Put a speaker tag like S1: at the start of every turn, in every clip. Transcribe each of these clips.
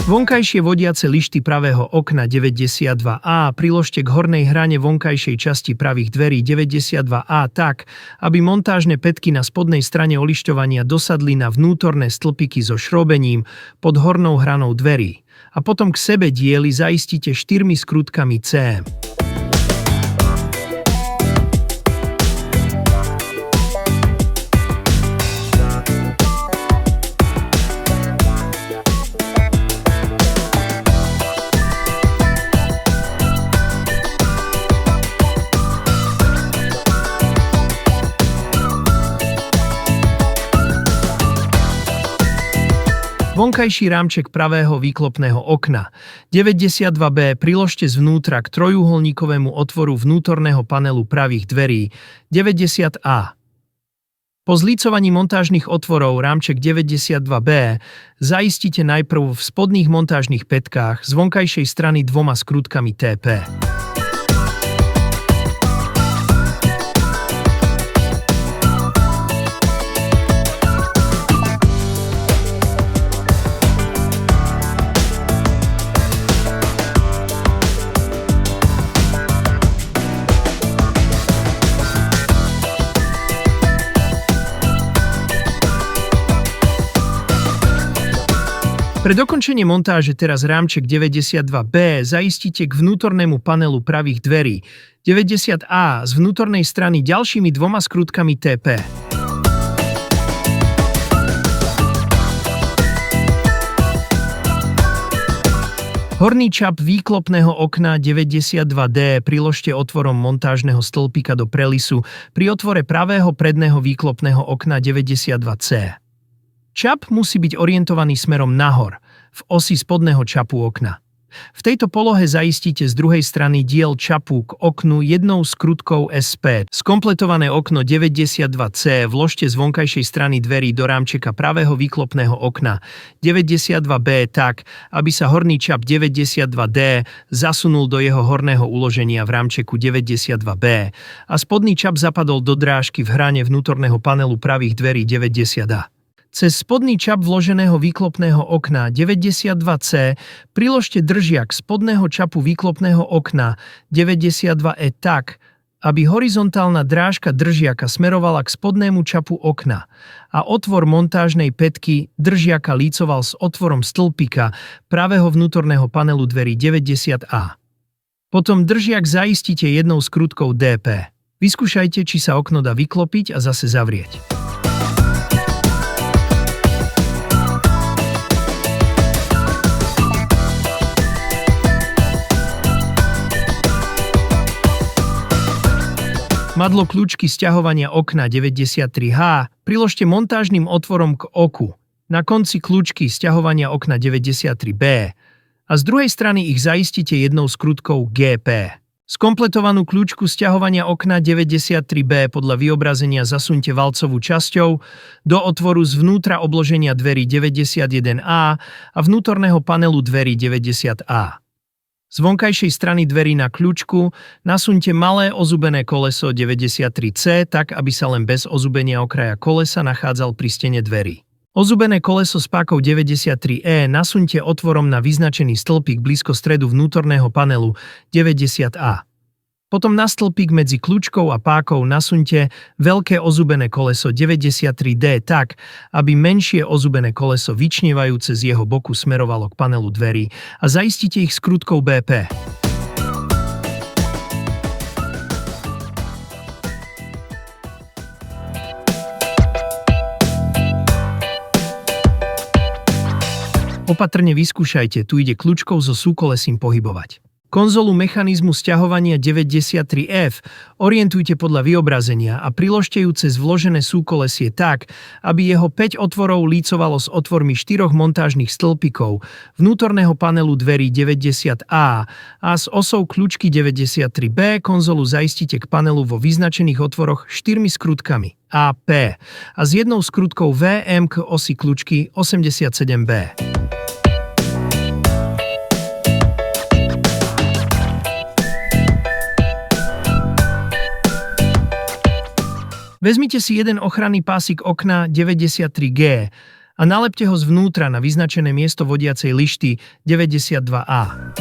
S1: Vonkajšie vodiace lišty pravého okna 92A priložte k hornej hrane vonkajšej časti pravých dverí 92A tak, aby montážne pätky na spodnej strane olišťovania dosadli na vnútorné stĺpiky so šrobením pod hornou hranou dverí. A potom k sebe diely zaistíte 4 skrutkami C. Vonkajší rámček pravého výklopného okna 92B priložte zvnútra k trojuholníkovému otvoru vnútorného panelu pravých dverí 90A. Po zlícovaní montážnych otvorov rámček 92B zaistíte najprv v spodných montážnych pätkách z vonkajšej strany 2 skrutkami TP. Pre dokončenie montáže teraz rámček 92B zaistíte k vnútornému panelu pravých dverí 90A z vnútornej strany ďalšími 2 skrutkami TP. Horný čap výklopného okna 92D priložte otvorom montážneho stĺpika do prelisu pri otvore pravého predného výklopného okna 92C. Čap musí byť orientovaný smerom nahor, v osi spodného čapu okna. V tejto polohe zaistíte z druhej strany diel čapu k oknu jednou skrutkou SP. Skompletované okno 92C vložte z vonkajšej strany dverí do rámčeka pravého výklopného okna 92B tak, aby sa horný čap 92D zasunul do jeho horného uloženia v rámčeku 92B a spodný čap zapadol do drážky v hrane vnútorného panelu pravých dverí 90A. Cez spodný čap vloženého výklopného okna 92C priložte držiak spodného čapu výklopného okna 92E tak, aby horizontálna drážka držiaka smerovala k spodnému čapu okna a otvor montážnej pätky držiaka lícoval s otvorom stĺpika pravého vnútorného panelu dverí 90A. Potom držiak zaistíte jednou skrutkou DP. Vyskúšajte, či sa okno dá vyklopiť a zase zavrieť. Madlo kľúčky sťahovania okna 93H priložte montážnym otvorom k oku na konci kľúčky sťahovania okna 93B a z druhej strany ich zaistíte jednou skrutkou GP. Skompletovanú kľúčku sťahovania okna 93B podľa vyobrazenia zasunte valcovou časťou do otvoru zvnútra obloženia dverí 91A a vnútorného panelu dverí 90A. Z vonkajšej strany dverí na kľúčku nasunte malé ozubené koleso 93C tak, aby sa len bez ozubenia okraja kolesa nachádzal pri stene dverí. Ozubené koleso s pákou 93E nasunte otvorom na vyznačený stĺpik blízko stredu vnútorného panelu 90A. Potom na stĺpik medzi kľúčkou a pákou nasunte veľké ozubené koleso 93D tak, aby menšie ozubené koleso vyčnievajúce z jeho boku smerovalo k panelu dverí a zaistíte ich skrutkou BP. Opatrne vyskúšajte, tu ide kľúčkou so súkolesím pohybovať. Konzolu mechanizmu sťahovania 93F orientujte podľa vyobrazenia a priložte ju cez vložené súkolesie tak, aby jeho 5 otvorov lícovalo s otvormi 4 montážnych stĺpikov vnútorného panelu dverí 90A a s osou kľúčky 93B konzolu zaistíte k panelu vo vyznačených otvoroch 4 skrutkami AP a s jednou skrutkou VM k osi kľúčky 87B. Vezmite si jeden ochranný pásik okna 93G a nalepte ho zvnútra na vyznačené miesto vodiacej lišty 92A.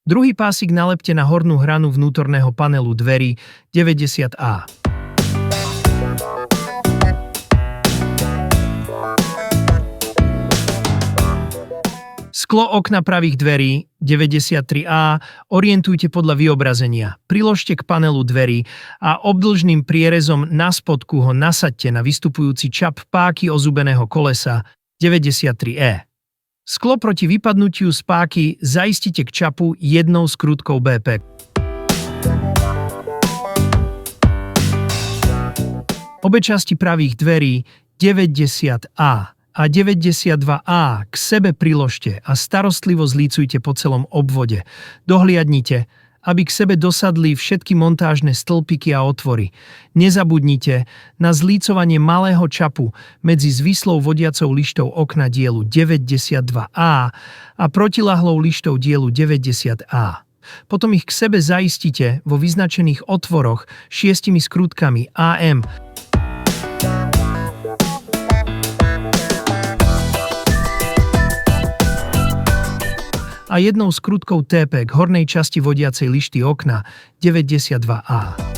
S1: Druhý pásik nalepte na hornú hranu vnútorného panelu dverí 90A. Sklo okna pravých dverí 93A orientujte podľa vyobrazenia. Priložte k panelu dverí a obdĺžným prierezom na spodku ho nasaďte na vystupujúci čap páky ozubeného kolesa 93E. Sklo proti vypadnutiu z páky zaistite k čapu jednou skrutkou BP. Obe časti pravých dverí 90A a 92A k sebe priložte a starostlivo zlícujte po celom obvode. Dohliadnite, aby k sebe dosadli všetky montážne stĺpiky a otvory. Nezabudnite na zlícovanie malého čapu medzi zvislou vodiacou lištou okna dielu 92A a protilahlou lištou dielu 90A. Potom ich k sebe zaistite vo vyznačených otvoroch 6 skrutkami AM a jednou skrutkou TP k hornej časti vodiacej lišty okna 92A.